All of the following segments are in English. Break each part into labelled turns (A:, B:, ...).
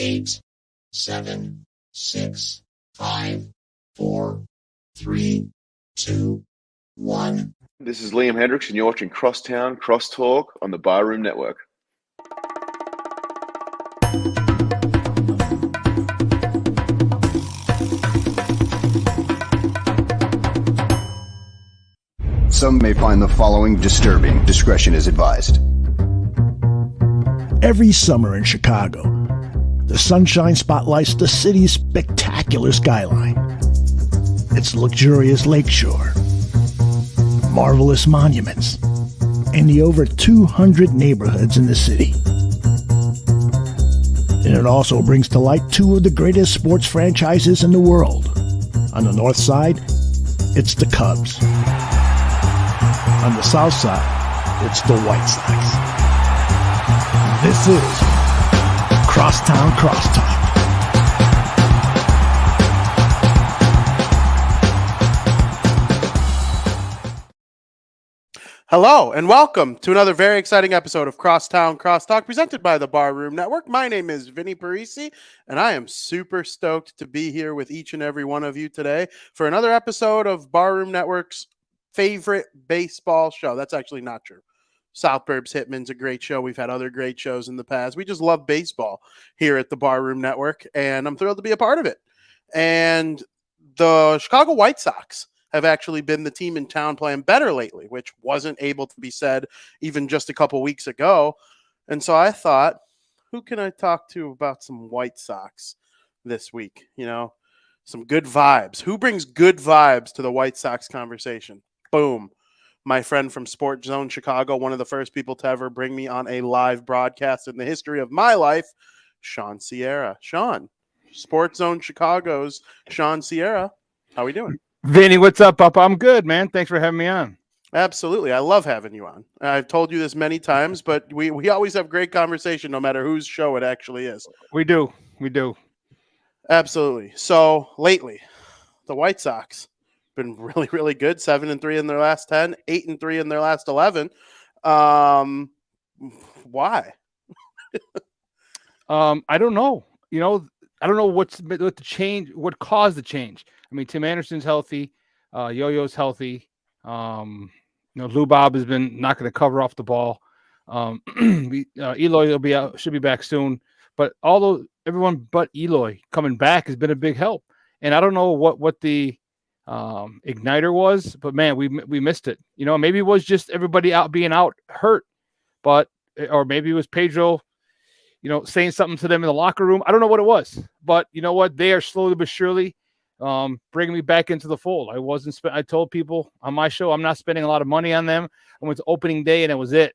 A: 8, 7, 6, 5, 4, 3, 2, 1.
B: This is Liam Hendricks, and you're watching Crosstown Crosstalk on the Barroom Network.
C: Some may find the following disturbing. Discretion is advised.
D: Every summer in Chicago, the sunshine spotlights the city's spectacular skyline. Its luxurious lakeshore, marvelous monuments, and the over 200 neighborhoods in the city. And it also brings to light two of the greatest sports franchises in the world. On the north side, it's the Cubs. On the south side, it's the White Sox. This is Crosstown Crosstalk.
E: Hello and welcome to another very exciting episode of Crosstown Crosstalk presented by the Barroom Network. My name is Vinnie Parisi, and I am super stoked to be here with each and every one of you today for another episode of Barroom Network's favorite baseball show. That's actually not true. South Burbs Hitman's a great show. We've had other great shows in the past. We just love baseball here at the Barroom Network, and I'm thrilled to be a part of it. And the Chicago White Sox have actually been the team in town playing better lately, which wasn't able to be said even just a couple weeks ago. And so I thought, who can I talk to about some White Sox this week? You know, some good vibes. Who brings good vibes to the White Sox conversation? Boom. My friend from SportsZone Chicago, one of the first people to ever bring me on a live broadcast in the history of my life, Shawn Sierra. Shawn, SportsZone Chicago's Shawn Sierra. How are we doing?
F: Vinny, what's up, Papa? I'm good, man. Thanks for having me on.
E: Absolutely. I love having you on. I've told you this many times, but we always have great conversation no matter whose show it actually is.
F: We do.
E: Absolutely. So lately, the White Sox been really, really good. 7-3 in their last 10, 8-3 in their last 11. Why?
F: I don't know. You know, I don't know what the change, what caused the change. I mean, Tim Anderson's healthy. Yo-Yo's healthy. Lou Bob has been not going to cover off the ball. Eloy will be out, should be back soon. But although everyone but Eloy coming back has been a big help. And I don't know what the igniter was, but man, we missed it. You know, maybe it was just everybody out being out hurt, or maybe it was Pedro, you know, saying something to them in the locker room. I don't know what it was, but you know what? They are slowly but surely bringing me back into the fold. I told people on my show, I'm not spending a lot of money on them. I went to opening day and it was it.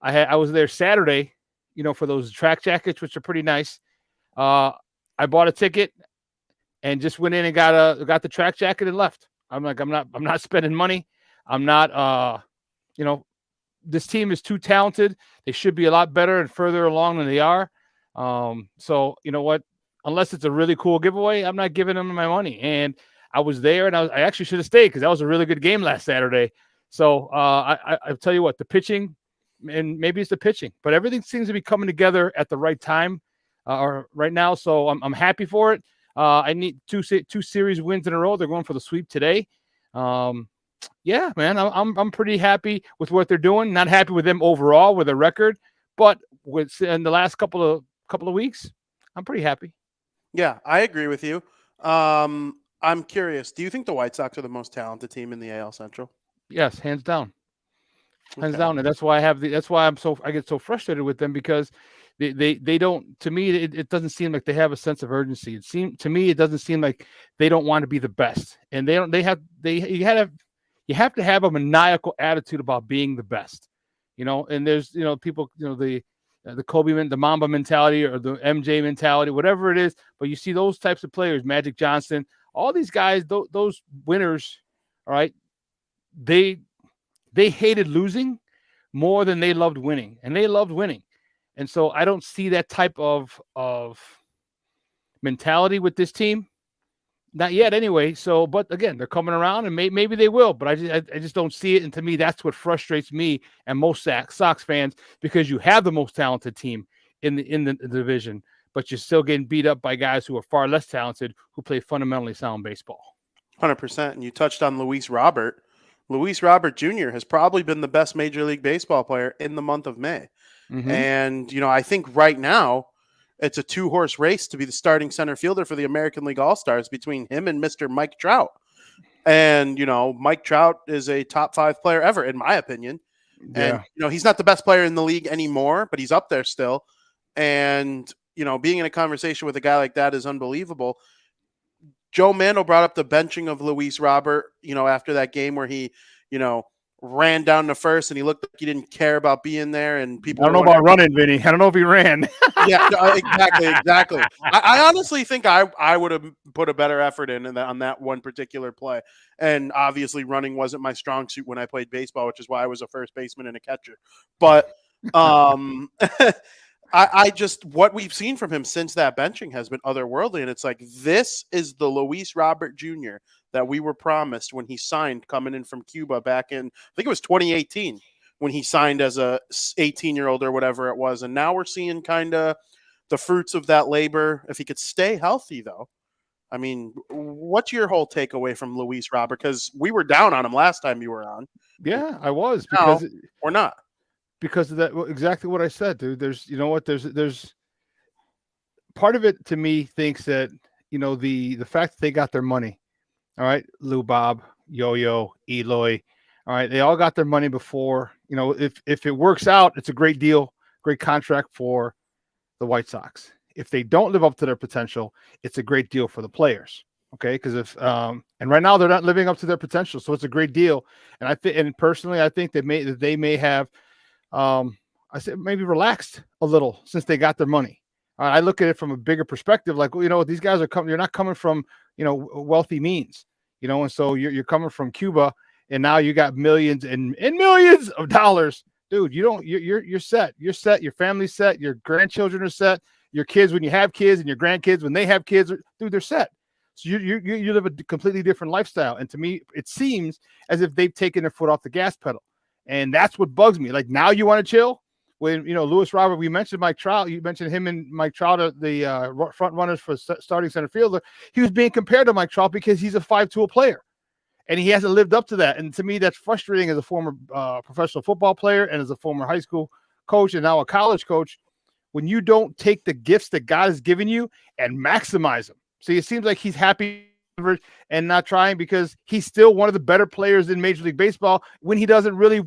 F: I was there Saturday, you know, for those track jackets, which are pretty nice. I bought a ticket and just went in and got the track jacket and left. I'm like, I'm not spending money. I'm not, this team is too talented. They should be a lot better and further along than they are. So you know what? Unless it's a really cool giveaway, I'm not giving them my money. And I was there, and I actually should have stayed because that was a really good game last Saturday. So I tell you what, the pitching, and maybe it's the pitching, but everything seems to be coming together at the right time or right now. So I'm happy for it. I need two series wins in a row. They're going for the sweep today. Yeah, man, I'm pretty happy with what they're doing. Not happy with them overall with their record, but in the last couple of weeks, I'm pretty happy.
E: Yeah, I agree with you. I'm curious. Do you think the White Sox are the most talented team in the AL Central?
F: Yes, hands down. Hands down. And that's why I get so frustrated with them because they don't, to me, it doesn't seem like they have a sense of urgency. To me, it doesn't seem like they don't want to be the best. And you have to have a maniacal attitude about being the best, you know, and there's, you know, people, you know, the Kobe, the Mamba mentality or the MJ mentality, whatever it is. But you see those types of players, Magic Johnson, all these guys, those winners, all right, they hated losing more than they loved winning, and they loved winning. And so I don't see that type of mentality with this team. Not yet anyway. So, but again, they're coming around and maybe they will, but I just don't see it. And to me, that's what frustrates me and most Sox fans, because you have the most talented team in the division, but you're still getting beat up by guys who are far less talented who play fundamentally sound baseball.
E: 100%. And you touched on Luis Robert. Luis Robert Jr. has probably been the best Major League Baseball player in the month of May.
F: Mm-hmm.
E: And, I think right now it's a 2-horse race to be the starting center fielder for the American League All-Stars between him and Mr. Mike Trout. And, Mike Trout is a top 5 player ever, in my opinion.
F: Yeah.
E: And, he's not the best player in the league anymore, but he's up there still. And, being in a conversation with a guy like that is unbelievable. Joe Mandel brought up the benching of Luis Robert, after that game where he, ran down to first and he looked like he didn't care about being there. And people,
F: I don't know about running, Vinny. I don't know if he ran.
E: Yeah, exactly. I honestly think I would have put a better effort on that one particular play. And obviously running wasn't my strong suit when I played baseball, which is why I was a first baseman and a catcher. But I just, what we've seen from him since that benching has been otherworldly. And it's like, this is the Luis Robert Jr. that we were promised when he signed coming in from Cuba back in, I think it was 2018 when he signed as a 18-year-old or whatever it was. And now we're seeing kind of the fruits of that labor. If he could stay healthy, though. I mean, what's your whole takeaway from Luis Robert? Because we were down on him last time you were on.
F: Yeah, I was.
E: Because we're not.
F: Because of that, exactly what I said, dude. There's part of it to me thinks that, the fact that they got their money. All right. Lou Bob, Yo-Yo, Eloy. All right. They all got their money before, if it works out, it's a great deal, great contract for the White Sox. If they don't live up to their potential, it's a great deal for the players. Okay. Because and right now they're not living up to their potential. So it's a great deal. And personally, I think that they may have, I said maybe relaxed a little since they got their money. I look at it from a bigger perspective, like, these guys are coming, you're not coming from, wealthy means, and so you're coming from Cuba and now you got millions and millions of dollars, dude. You're set, your family's set, your grandchildren are set, your kids, when you have kids, and your grandkids, when they have kids, dude, they're set. So you live a completely different lifestyle. And to me, it seems as if they've taken their foot off the gas pedal. And that's what bugs me. Like, now you want to chill when, Luis Robert, we mentioned Mike Trout. You mentioned him and Mike Trout are the front runners for starting center fielder. He was being compared to Mike Trout because he's a 5-tool player and he hasn't lived up to that. And to me, that's frustrating as a former professional football player and as a former high school coach and now a college coach, when you don't take the gifts that God has given you and maximize them. See, it seems like he's happy and not trying because he's still one of the better players in Major League Baseball when he doesn't really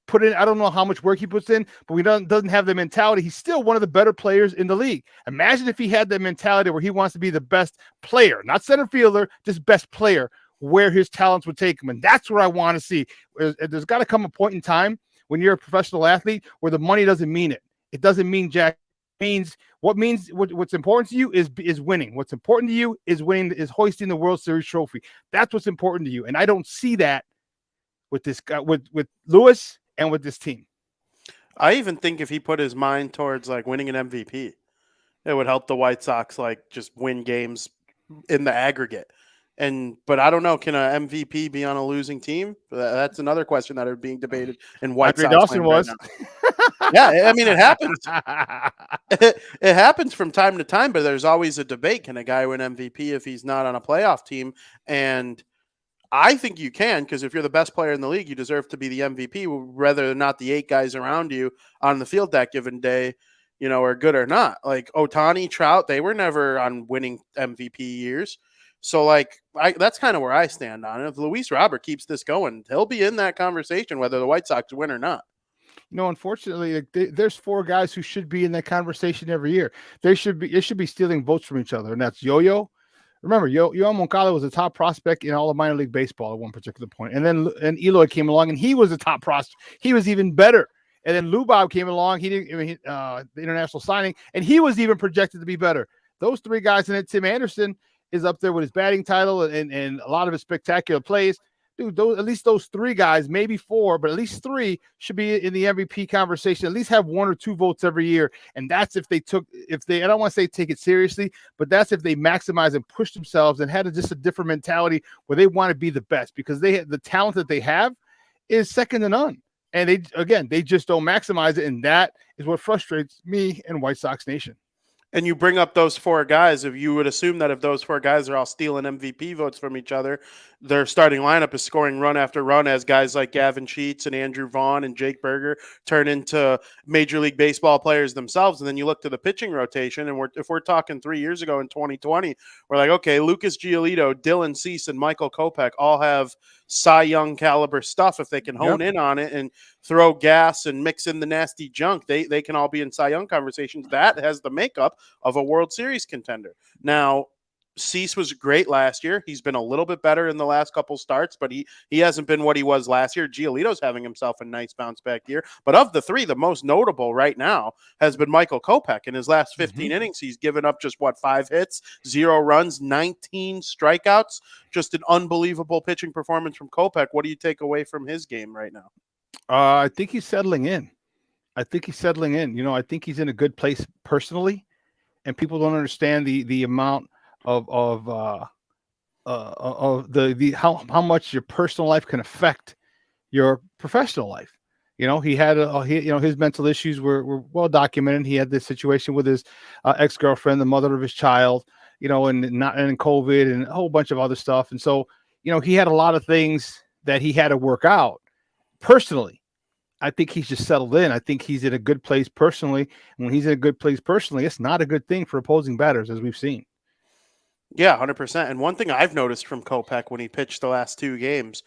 F: put in, I don't know how much work he puts in, but he doesn't have the mentality. He's still one of the better players in the league. Imagine if he had that mentality where he wants to be the best player, not center fielder, just best player, where his talents would take him. And that's what I want to see. There's got to come a point in time when you're a professional athlete where the money doesn't mean it. It doesn't mean jack. What's important to you is winning. What's important to you is winning, is hoisting the World Series trophy. That's what's important to you. And I don't see that with this guy, with Luis and with this team.
E: I even think if he put his mind towards like winning an MVP, it would help the White Sox like just win games in the aggregate. But I don't know, can an MVP be on a losing team? That's another question that are being debated in White Sox.
F: Dawson was.
E: Right yeah, I mean, it happens. It happens from time to time, but there's always a debate. Can a guy win MVP if he's not on a playoff team? And I think you can, because if you're the best player in the league, you deserve to be the MVP, whether or not the 8 guys around you on the field that given day, are good or not. Like Ohtani, Trout, they were never on winning MVP years. So, that's kind of where I stand on it. If Luis Robert keeps this going, he'll be in that conversation, whether the White Sox win or not.
F: Unfortunately, there's 4 guys who should be in that conversation every year. They should be stealing votes from each other, and that's Yo-Yo. Remember, Yoán Moncada was a top prospect in all of minor league baseball at one particular point. And then Eloy came along, and he was a top prospect. He was even better. And then Lou Bob came along. The international signing, and he was even projected to be better. Those 3 guys, and then Tim Anderson is up there with his batting title and a lot of his spectacular plays. Dude, at least those 3 guys, maybe 4, but at least 3 should be in the MVP conversation, at least have 1 or 2 votes every year. And that's if they, I don't want to say take it seriously, but that's if they maximize and push themselves and had just a different mentality where they want to be the best, because the talent that they have is second to none. And they just don't maximize it. And that is what frustrates me and White Sox Nation.
E: And you bring up those four guys. If you would assume that if those four guys are all stealing MVP votes from each other, their starting lineup is scoring run after run as guys like Gavin Sheets and Andrew Vaughn and Jake Berger turn into Major League Baseball players themselves. And then you look to the pitching rotation, and if we're talking 3 years ago in 2020, we're like, okay, Lucas Giolito, Dylan Cease, and Michael Kopech all have Cy Young caliber stuff. If they can hone in on it and throw gas and mix in the nasty junk, they can all be in Cy Young conversations. That has the makeup of a World Series contender. Now, Cease was great last year. He's been a little bit better in the last couple starts, but he hasn't been what he was last year. Giolito's having himself a nice bounce back year. But of the three, the most notable right now has been Michael Kopech. In his last 15 innings, he's given up just 5 hits, 0 runs, 19 strikeouts. Just an unbelievable pitching performance from Kopech. What do you take away from his game right now?
F: I think he's settling in. I think he's in a good place personally, and people don't understand the amount of the how much your personal life can affect your professional life. He had his mental issues were well documented. He had this situation with his ex-girlfriend, the mother of his child, and COVID and a whole bunch of other stuff. And so, he had a lot of things that he had to work out personally. I think he's just settled in. I think he's in a good place personally. And when he's in a good place personally, it's not a good thing for opposing batters, as we've seen.
E: Yeah, 100%. And one thing I've noticed from Kopech when he pitched the last 2 games,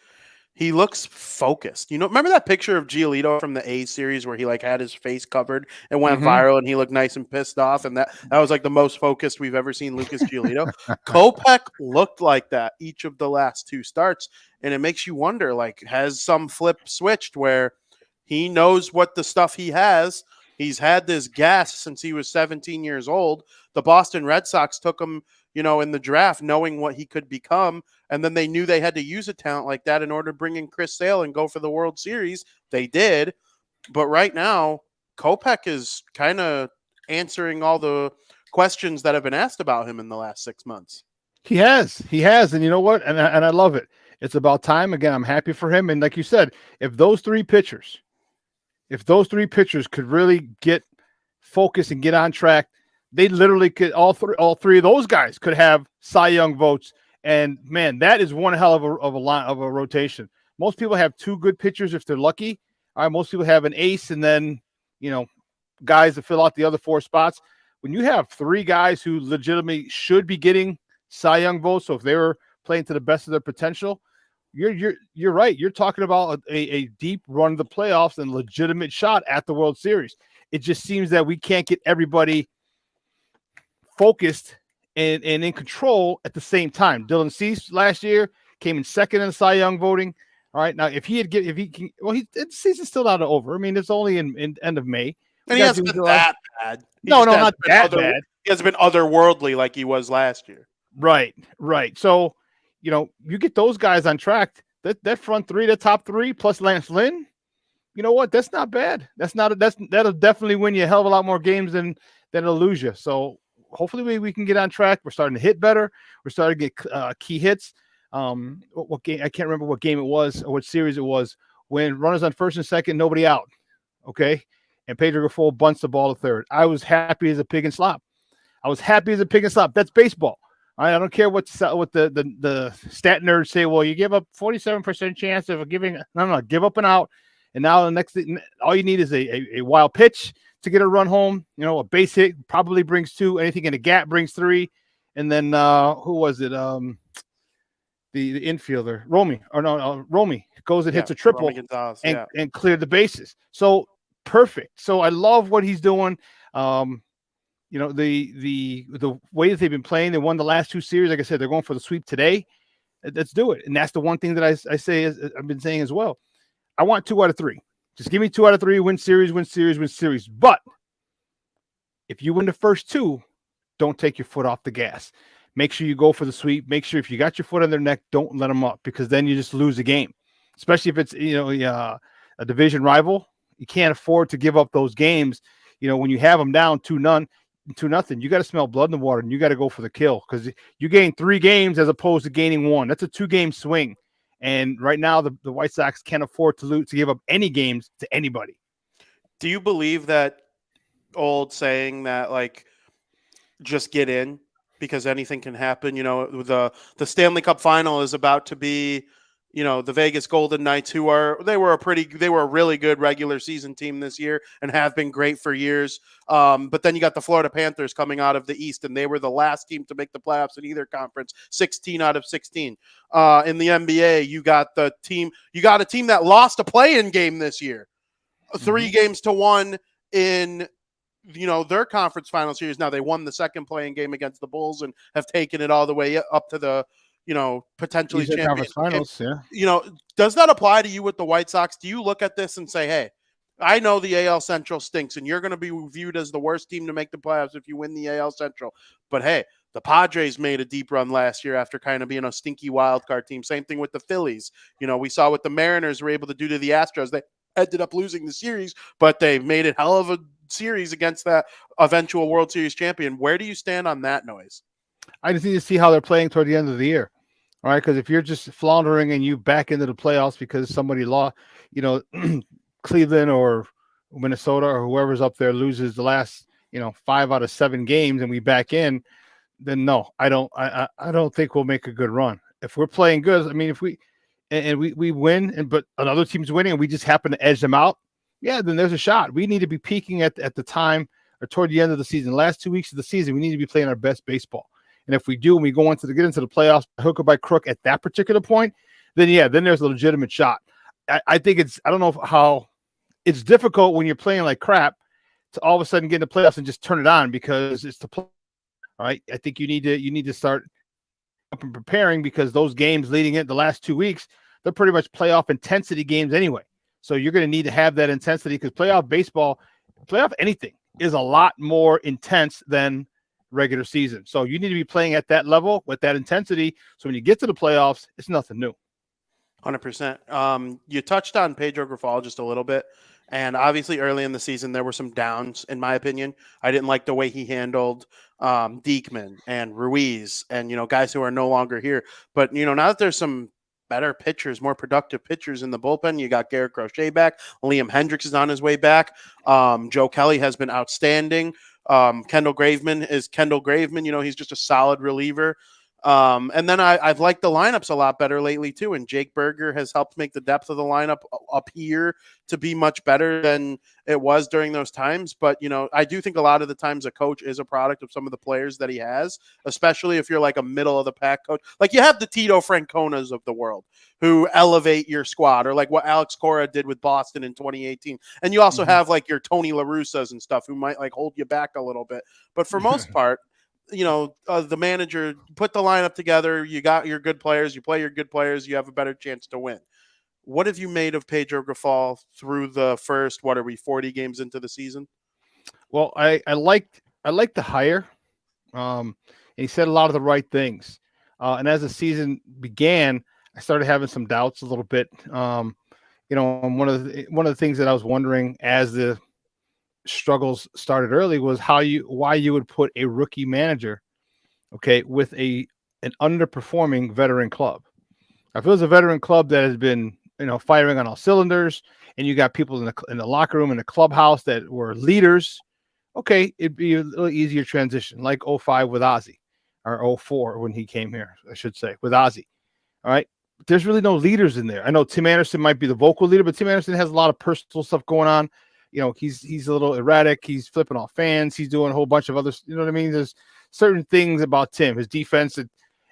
E: he looks focused. Remember that picture of Giolito from the A series where he had his face covered and went viral and he looked nice and pissed off? And that was the most focused we've ever seen Lucas Giolito. Kopech looked like that each of the last 2 starts. And it makes you wonder, has some flip switched where he knows what the stuff he has? He's had this gas since he was 17 years old. The Boston Red Sox took him, in the draft, knowing what he could become. And then they knew they had to use a talent like that in order to bring in Chris Sale and go for the World Series. They did. But right now, Kopech is kind of answering all the questions that have been asked about him in the last 6 months.
F: He has. And you know what? And I love it. It's about time. Again, I'm happy for him. And like you said, if those three pitchers could really get focused and get on track, they literally could, all three of those guys could have Cy Young votes. And man, that is one hell of a rotation. Most people have 2 good pitchers if they're lucky. All right, most people have an ace and then, guys that fill out the other 4 spots. When you have 3 guys who legitimately should be getting Cy Young votes, so if they were playing to the best of their potential, you're right. You're talking about a deep run of the playoffs and legitimate shot at the World Series. It just seems that we can't get everybody focused and in control at the same time. Dylan Cease last year came in second in Cy Young voting. All right, now if the season's still not over. I mean, it's only in end of May,
E: and he hasn't been that bad.
F: Not that bad.
E: He hasn't been otherworldly like he was last year.
F: Right. So, you get those guys on track. That front 3, the top 3 plus Lance Lynn. You know what? That's not bad. That'll definitely win you a hell of a lot more games than it'll lose you. So hopefully we can get on track. We're starting to hit better. We're starting to get key hits. What game? I can't remember what game it was or what series it was when runners on first and second, nobody out. Okay. And Pedro Grifol bunts the ball to third. I was happy as a pig in slop. That's baseball. I don't care what the stat nerds say. Well, you give up 47% chance of giving. No, give up and out. And now the next thing, all you need is a wild pitch to get a run home. A base hit probably brings 2. Anything in a gap brings 3. And then who was it? The infielder, Romy goes and hits a triple and cleared the bases. So perfect. So I love what he's doing. The way that they've been playing, they won the last 2 series. Like I said, they're going for the sweep today. Let's do it. And that's the one thing that I say I've been saying as well. I want 2 out of 3. Just give me 2 out of 3, win series. But if you win the first 2, don't take your foot off the gas. Make sure you go for the sweep. Make sure if you got your foot on their neck, don't let them up, because then you just lose the game. Especially if it's a division rival. You can't afford to give up those games. When you have them down 2-0, you got to smell blood in the water and you got to go for the kill, because you gain 3 games as opposed to gaining 1. That's a 2-game swing. And right now, the White Sox can't afford to give up any games to anybody.
E: Do you believe that old saying that just get in because anything can happen. The Stanley Cup final is about to be, the Vegas Golden Knights, they were a really good regular season team this year and have been great for years. But then you got the Florida Panthers coming out of the East, and they were the last team to make the playoffs in either conference, 16 out of 16. In the NBA, you got a team that lost a play-in game this year, 3-1 in their conference final series. Now they won the second playing game against the Bulls and have taken it all the way up to the, potentially champions.
F: Finals, yeah.
E: Does that apply to you with the White Sox? Do you look at this and say, hey, I know the AL Central stinks and you're going to be viewed as the worst team to make the playoffs if you win the AL Central. But hey, the Padres made a deep run last year after kind of being a stinky wild card team. Same thing with the Phillies. We saw what the Mariners were able to do to the Astros. They ended up losing the series, but they made it hell of a series against that eventual World Series champion. Where do you stand on that noise?
F: I just need to see how they're playing toward the end of the year. All right, because if you're just floundering and you back into the playoffs because somebody lost, Cleveland or Minnesota or whoever's up there loses the last, 5 out of 7 games and we back in, then no, I don't think we'll make a good run. If we're playing good, I mean, if we win, but another team's winning and we just happen to edge them out, yeah, then there's a shot. We need to be peaking at the time or toward the end of the season. The last 2 weeks of the season, we need to be playing our best baseball. And if we do, and we get into the playoffs, hook or by crook at that particular point, then there's a legitimate shot. I think I don't know how it's difficult when you're playing like crap to all of a sudden get in the playoffs and just turn it on because it's the play. All right. I think you need to start up and preparing because those games leading in the last 2 weeks, they're pretty much playoff intensity games anyway. So you're going to need to have that intensity because playoff anything is a lot more intense than regular season. So you need to be playing at that level with that intensity. So when you get to the playoffs, it's nothing new.
E: 100%. You touched on Pedro Grifol just a little bit. And obviously early in the season, there were some downs, in my opinion. I didn't like the way he handled Diekman and Ruiz and, guys who are no longer here. But, now that there's some better pitchers, more productive pitchers in the bullpen. You got Garrett Crochet back. Liam Hendricks is on his way back. Joe Kelly has been outstanding. Kendall Graveman is Kendall Graveman. He's just a solid reliever. And then I've liked the lineups a lot better lately too. And Jake Berger has helped make the depth of the lineup up here to be much better than it was during those times. But, I do think a lot of the times a coach is a product of some of the players that he has, especially if you're like a middle of the pack coach. Like you have the Tito Franconas of the world who elevate your squad, or like what Alex Cora did with Boston in 2018. And you also have like your Tony La Russas and stuff who might like hold you back a little bit. But for most part, the manager put the lineup together. You got your good players. You play your good players. You have a better chance to win. What have you made of Pedro Grifol through the first, 40 games into the season?
F: Well, I liked the hire. And he said a lot of the right things. And as the season began, I started having some doubts a little bit. And one of the things that I was wondering as the struggles started early was why you would put a rookie manager, with an underperforming veteran club. If it was a veteran club that has been, firing on all cylinders, and you got people in the locker room in the clubhouse that were leaders, it'd be a little easier transition, like 05 with Ozzie, or 04 when he came here, I should say, with Ozzie. All right. There's really no leaders in there. I know Tim Anderson might be the vocal leader, but Tim Anderson has a lot of personal stuff going on. He's a little erratic. He's flipping off fans. He's doing a whole bunch of other, you know what I mean? There's certain things about Tim. His defense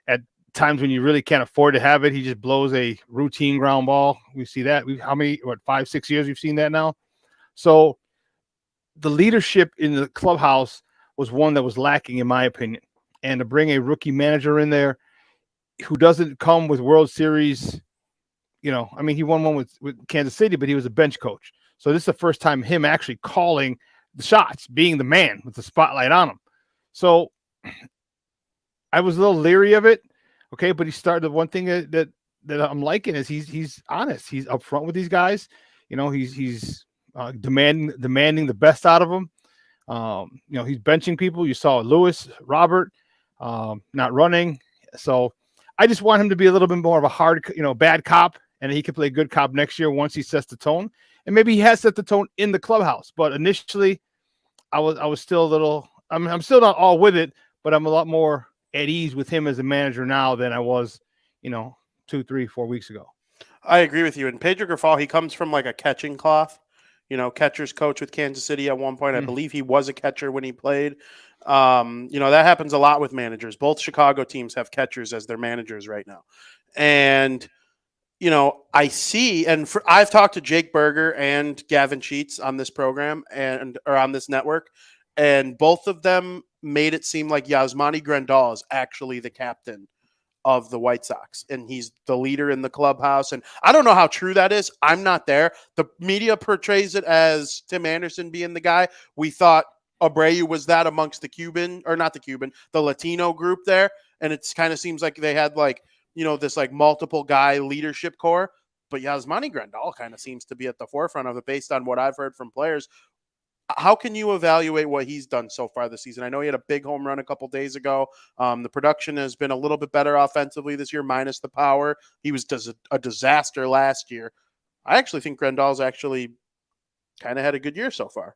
F: at times when you really can't afford to have it, he just blows a routine ground ball. We see that. 5-6 years we've seen that now. So the leadership in the clubhouse was one that was lacking, in my opinion. And to bring a rookie manager in there who doesn't come with World Series, he won one with Kansas City, but he was a bench coach. So this is the first time him actually calling the shots, being the man with the spotlight on him. So I was a little leery of it. But he started. The one thing that I'm liking is he's honest. He's upfront with these guys. He's demanding the best out of them. He's benching people. You saw Lewis, Robert, not running. So I just want him to be a little bit more of a hard, bad cop, and he can play good cop next year once he sets the tone. And maybe he has set the tone in the clubhouse, but initially, I was still a little I'm still not all with it, but I'm a lot more at ease with him as a manager now than I was, 2, 3, 4 weeks ago.
E: I agree with you. And Pedro Grifol, he comes from like a catching cloth, catcher's coach with Kansas City at one point. I believe he was a catcher when he played. That happens a lot with managers. Both Chicago teams have catchers as their managers right now. And, I see, I've talked to Jake Berger and Gavin Sheets on this program or on this network, and both of them made it seem like Yasmani Grandal is actually the captain of the White Sox, and he's the leader in the clubhouse. And I don't know how true that is. I'm not there. The media portrays it as Tim Anderson being the guy. We thought Abreu was that amongst the Latino group there. And it kind of seems like they had this multiple guy leadership core. But Yasmani Grandal kind of seems to be at the forefront of it based on what I've heard from players. How can you evaluate what he's done so far this season? I know he had a big home run a couple days ago. The production has been a little bit better offensively this year, minus the power. He was a disaster last year. I actually think Grandal's actually kind of had a good year so far.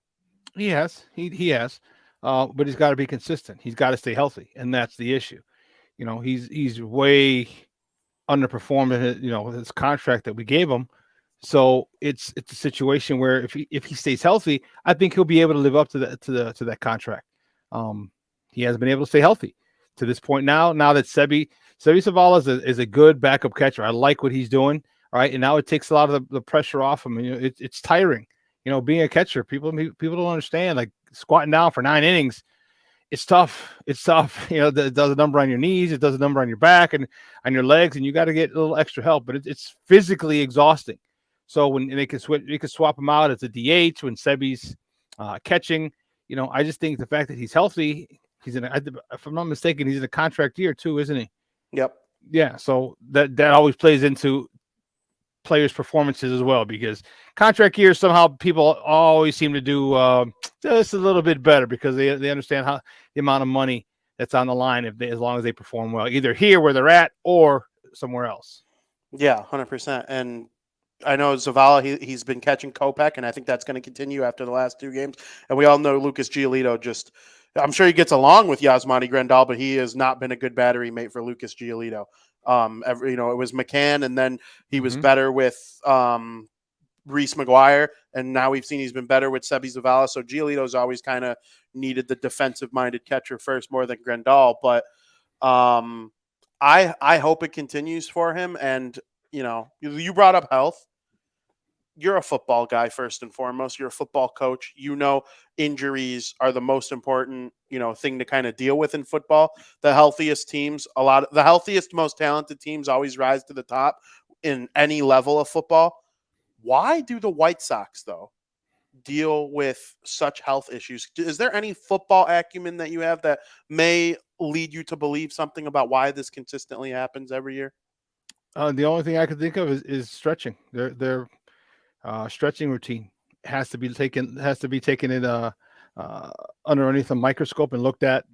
F: He has. He has. But he's got to be consistent. He's got to stay healthy, and that's the issue. He's way underperformed his contract that we gave him. So it's a situation where if he stays healthy, I think he'll be able to live up to that contract. He hasn't been able to stay healthy to this point now. Now that Sebi Zavala is a good backup catcher, I like what he's doing. All right, and now it takes a lot of the pressure off him. It's tiring. Being a catcher, people don't understand. Like squatting down for 9 innings, it's tough. It's tough. It does a number on your knees, it does a number on your back and on your legs, and you got to get a little extra help. But it's physically exhausting. So when they can swap him out as a DH when Sebi's catching, I just think the fact that he's healthy, if I'm not mistaken, he's in a contract year too, isn't he?
E: Yep.
F: Yeah. So that always plays into players' performances as well, because contract years somehow people always seem to do just a little bit better because they understand how the amount of money that's on the line as long as they perform well, either here where they're at or somewhere else.
E: Yeah, 100%. And I know Zavala, he's been catching Kopech, and I think that's going to continue after the last 2 games. And we all know Lucas Giolito I'm sure he gets along with Yasmani Grandal, but he has not been a good battery mate for Lucas Giolito. It was McCann, and then he was better with Reese McGuire, and now we've seen he's been better with Sebi Zavala. So Giolito's always kind of needed the defensive-minded catcher first more than Grandal. But I hope it continues for him. And you brought up health. You're a football guy first and foremost. You're a football coach. Injuries are the most important, thing to kind of deal with in football. The healthiest teams, the healthiest, most talented teams always rise to the top in any level of football. Why do the White Sox, though, deal with such health issues? Is there any football acumen that you have that may lead you to believe something about why this consistently happens every year?
F: The only thing I can think of is stretching. Their stretching routine has to be taken in underneath a microscope and looked at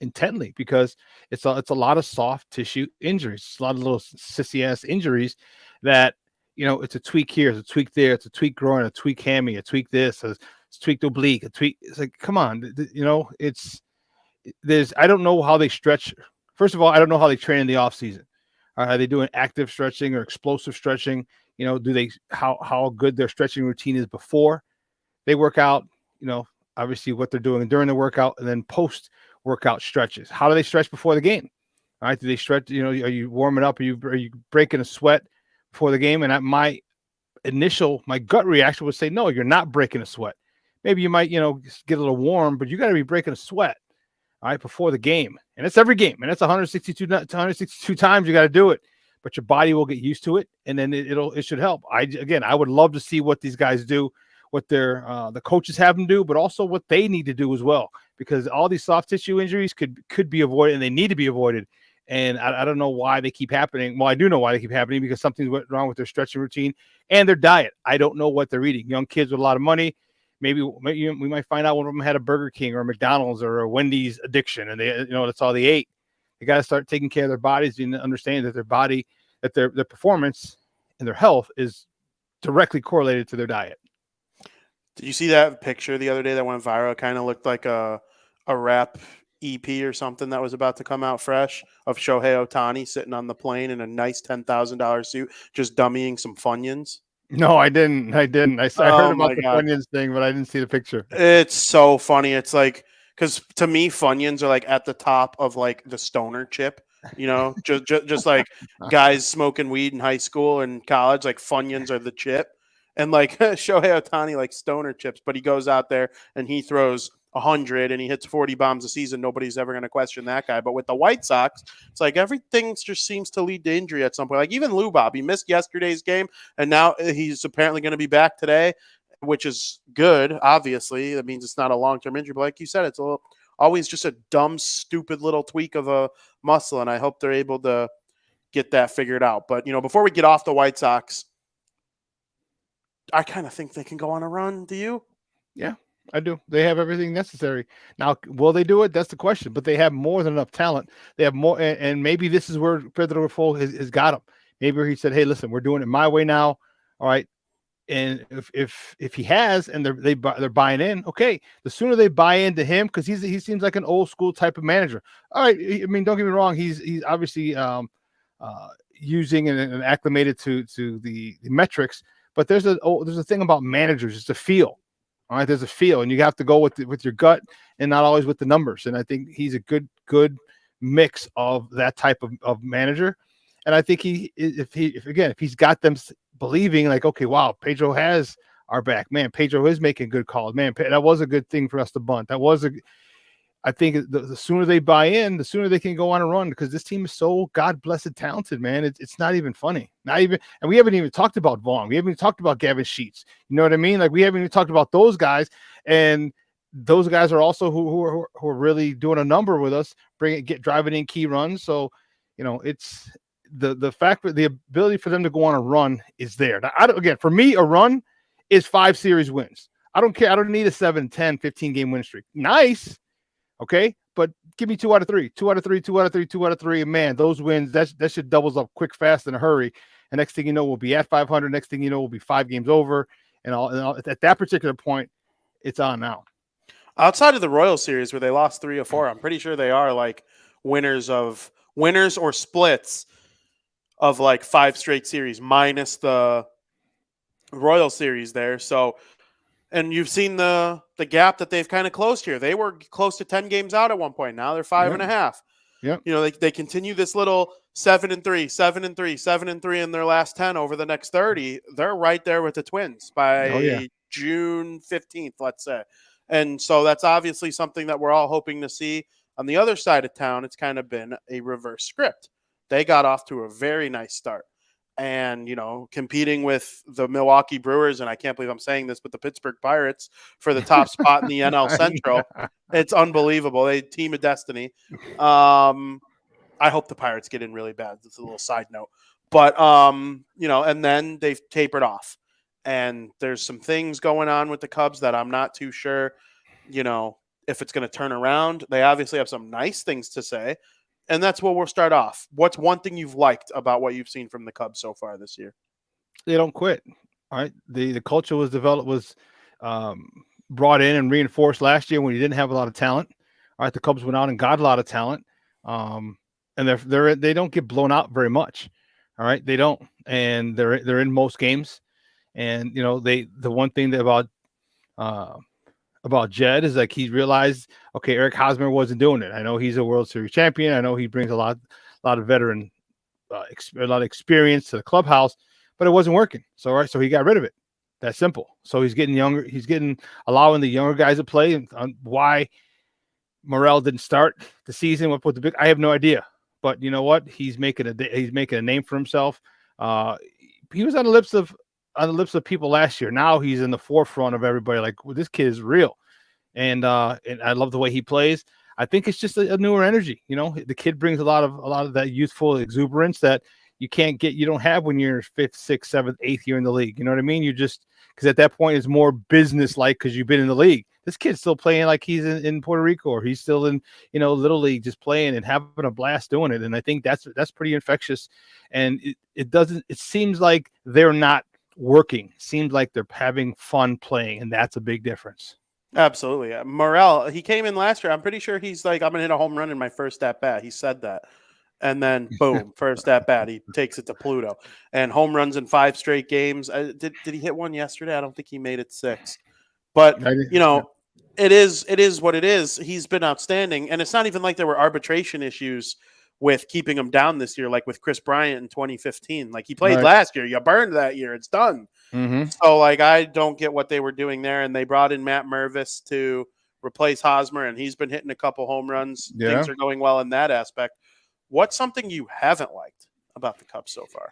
F: intently, because it's a lot of soft tissue injuries. It's a lot of little sissy ass injuries that it's a tweak here, it's a tweak there, it's a tweak groin, a tweak hammy, a tweak this, it's tweaked oblique, a tweak. It's like, come on, I don't know how they stretch. First of all, I don't know how they train in the off season. Are they doing active stretching or explosive stretching? Do they how good their stretching routine is before they work out? Obviously what they're doing during the workout, and then post workout stretches. How do they stretch before the game? All right, do they stretch? Are you warming up? Are you breaking a sweat before the game? And my gut reaction would say, no, you're not breaking a sweat. Maybe you might get a little warm, but you got to be breaking a sweat, all right, before the game. And it's every game, and it's 162 times you got to do it. But your body will get used to it, and then it should help. I would love to see what these guys do, what their the coaches have them do, but also what they need to do as well, because all these soft tissue injuries could be avoided, and they need to be avoided. And I don't know why they keep happening. Well, I do know why they keep happening, because something's went wrong with their stretching routine and their diet. I don't know what they're eating. Young kids with a lot of money. Maybe we might find out one of them had a Burger King or a McDonald's or a Wendy's addiction, and they that's all they ate. They got to start taking care of their bodies and understand that their body, that their performance and their health is directly correlated to their diet.
E: Did you see that picture the other day that went viral? It kind of looked like a rap EP or something that was about to come out fresh of Shohei Ohtani sitting on the plane in a nice $10,000 suit, just dummying some Funyuns.
F: No, I didn't. I heard
E: Oh
F: about
E: my
F: the
E: god,
F: Funyuns thing, but I didn't see the picture.
E: it's so funny. It's like because to me, Funyuns are like at the top of like the stoner chip. Just like guys smoking weed in high school and college, like Funyuns are the chip, and like Shohei Ohtani like stoner chips. But he goes out there and he throws 100 and he hits 40 bombs a season. Nobody's ever going to question that guy. But with the White Sox, it's like everything just seems to lead to injury at some point. Like even Lubob, he missed yesterday's game, and now he's apparently going to be back today, which is good. Obviously, that means it's not a long-term injury. But like you said, it's always just a dumb, stupid little tweak of a muscle, and I hope they're able to get that figured out. But before we get off the White Sox, I kind of think they can go on a run. Do you?
F: Yeah, I do. They have everything necessary. Now, will they do it? That's the question. But they have more than enough talent. They have more, and maybe this is where Pedro Rafo has got him. Maybe he said, "Hey, listen, we're doing it my way now. All right." And if he has, and they're buying in, okay. The sooner they buy into him, because he seems like an old school type of manager. All right, I mean, don't get me wrong. He's obviously using and acclimated to the metrics. But there's a thing about managers. It's a feel. All right, there's a feel, and you have to go with your gut and not always with the numbers. And I think he's a good mix of that type of manager. And I think if he's got them believing like, okay, wow, Pedro has our back, man. Pedro is making good calls, man. That was a good thing for us to bunt. I think the sooner they buy in, the sooner they can go on a run, because this team is so God blessed talented, man. It's not even funny. And we haven't even talked about Vaughn. We haven't even talked about Gavin Sheets. You know what I mean? Like we haven't even talked about those guys, and those guys are also who are really doing a number with us, driving in key runs. So, it's the fact that the ability for them to go on a run is there. Now, for me, a run is 5 series wins. I don't care. I don't need a 7, 10, 15 game win streak. Nice. Okay, but give me 2 out of 3, 2 out of 3, 2 out of 3, 2 out of 3. And man, those wins, that should doubles up quick, fast, in a hurry. And next thing you know, we'll be at 500. Next thing you know, we'll be 5 games over. And at that particular point, it's on now.
E: Outside of the Royal Series where they lost 3 or 4, I'm pretty sure they are like winners or splits of like 5 straight series minus the Royal Series there. So, and you've seen the gap that they've kind of closed here. They were close to 10 games out at one point. Now they're 5.5.
F: Yeah.
E: They continue this little 7-3, 7-3, 7-3 in their last 10 over the next 30. They're right there with the Twins by June 15th, let's say. And so that's obviously something that we're all hoping to see. On the other side of town, it's kind of been a reverse script. They got off to a very nice start. And, competing with the Milwaukee Brewers, and I can't believe I'm saying this, but the Pittsburgh Pirates for the top spot in the NL Central. It's unbelievable. They team of destiny. I hope the Pirates get in really bad. That's a little side note. But, and then they've tapered off. And there's some things going on with the Cubs that I'm not too sure, if it's going to turn around. They obviously have some nice things to say. And that's where we'll start off. What's one thing you've liked about what you've seen from the Cubs so far this year?
F: They don't quit. All right. The culture was brought in and reinforced last year when you didn't have a lot of talent. All right. The Cubs went out and got a lot of talent. And they don't get blown out very much. All right. They don't. And they're in most games. And, the one thing about Jed is like he realized, okay, Eric Hosmer wasn't doing it. I know he's a World Series champion. I know he brings a lot of veteran, a lot of experience to the clubhouse, but it wasn't working. So he got rid of it. That's simple. So he's getting younger. He's allowing the younger guys to play. And why Morel didn't start the season with the big, I have no idea. But you know what? He's making a name for himself. He was on the lips of people last year. Now he's in the forefront of everybody. Like, well, this kid is real, and I love the way he plays. I think it's just a newer energy. The kid brings a lot of that youthful exuberance that you can't get. You don't have when you're 5th, 6th, 7th, 8th year in the league. You know what I mean? You just because at that point it's more business like because you've been in the league. This kid's still playing like he's in Puerto Rico, or he's still in little league, just playing and having a blast doing it. And I think that's pretty infectious. And it seems like they're not working. Seems like they're having fun playing, and that's a big difference.
E: Absolutely. Morel, he came in last year. I'm pretty sure he's like, I'm going to hit a home run in my first at bat. He said that. And then, boom, first at bat, he takes it to Pluto. And home runs in 5 straight games. Did he hit one yesterday? I don't think he made it 6. But, it is what it is. He's been outstanding. And it's not even like there were arbitration issues with keeping him down this year, like with Chris Bryant in 2015. Like, he played last year. You burned that year. It's done.
F: Mm-hmm.
E: So, like, I don't get what they were doing there. And they brought in Matt Mervis to replace Hosmer, and he's been hitting a couple home runs.
F: Yeah.
E: Things are going well in that aspect. What's something you haven't liked about the Cubs so far?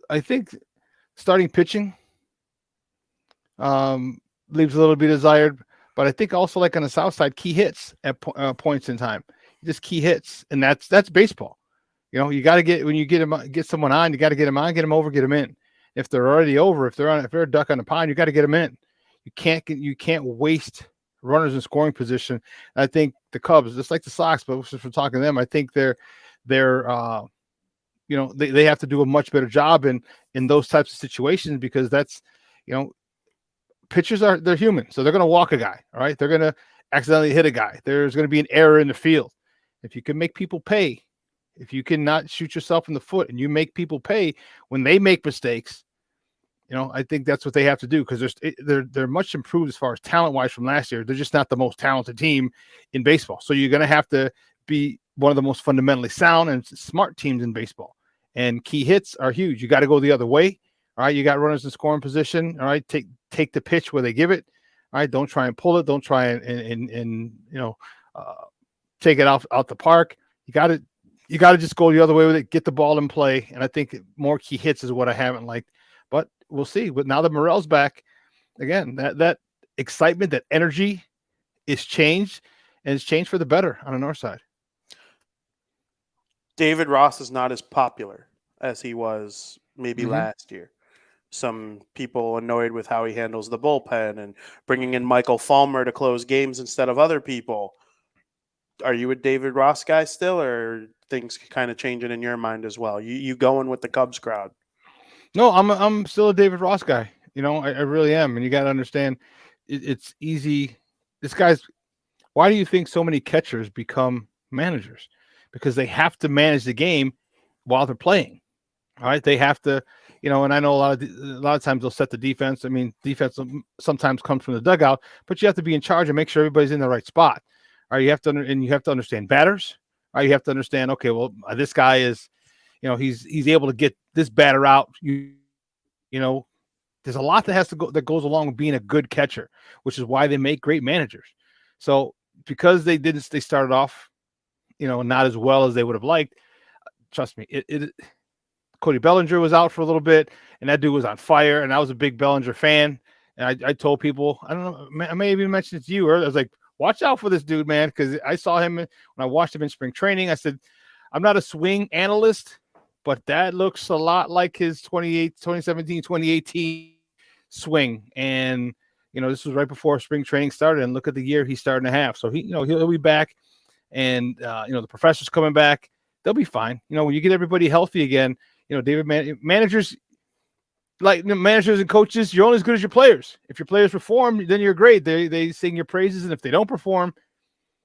F: I think starting pitching leaves a little bit desired, but I think also like on the south side, key hits at points in time, just key hits, and that's baseball. You got to get someone on, you got to get them on, get them over, get them in. If they're already over, if they're a duck on the pond, you got to get them in. You can't waste runners in scoring position. I think the Cubs, just like the Sox, but since we're talking to them, I think they have to do a much better job in those types of situations, because that's, pitchers they're human. So they're going to walk a guy. All right. They're going to accidentally hit a guy. There's going to be an error in the field. If you can make people pay, if you cannot shoot yourself in the foot and you make people pay when they make mistakes, I think that's what they have to do, because they're much improved as far as talent-wise from last year. They're just not the most talented team in baseball. So you're going to have to be one of the most fundamentally sound and smart teams in baseball. And key hits are huge. You got to go the other way. All right, you got runners in scoring position. All right, take the pitch where they give it. All right, don't try and pull it. Don't try and take it out the park. You got to just go the other way with it. Get the ball in play. And I think more key hits is what I haven't liked. But we'll see. But now that Morel's back, again, that excitement, that energy is changed, and it's changed for the better on the north side.
E: David Ross is not as popular as he was maybe last year. Some people annoyed with how he handles the bullpen and bringing in Michael Fulmer to close games instead of other people. Are you a David Ross guy still, or things kind of changing in your mind as well? You going with the Cubs crowd?
F: No, I'm still a David Ross guy. I really am. And you got to understand, it's easy. Why do you think so many catchers become managers? Because they have to manage the game while they're playing. All right. They have to, and I know a lot of times they'll set the defense. I mean, defense sometimes comes from the dugout, but you have to be in charge and make sure everybody's in the right spot. All right. You have to understand batters. All right. You have to understand, okay, well, this guy is, he's able to get this batter out. There's a lot that goes along with being a good catcher, which is why they make great managers. So because they started off, not as well as they would have liked. Trust me, Cody Bellinger was out for a little bit, and that dude was on fire. And I was a big Bellinger fan. And I told people, I don't know, I may have even mentioned it to you earlier. I was like, watch out for this dude, man, because I saw him when I watched him in spring training. I said, I'm not a swing analyst, but that looks a lot like his 2017, 2018 swing. And, this was right before spring training started, and look at the year he's starting to have. So he'll be back, and, the professor's coming back. They'll be fine. When you get everybody healthy again, managers and coaches, you're only as good as your players. If your players perform, then you're great. They sing your praises. And if they don't perform,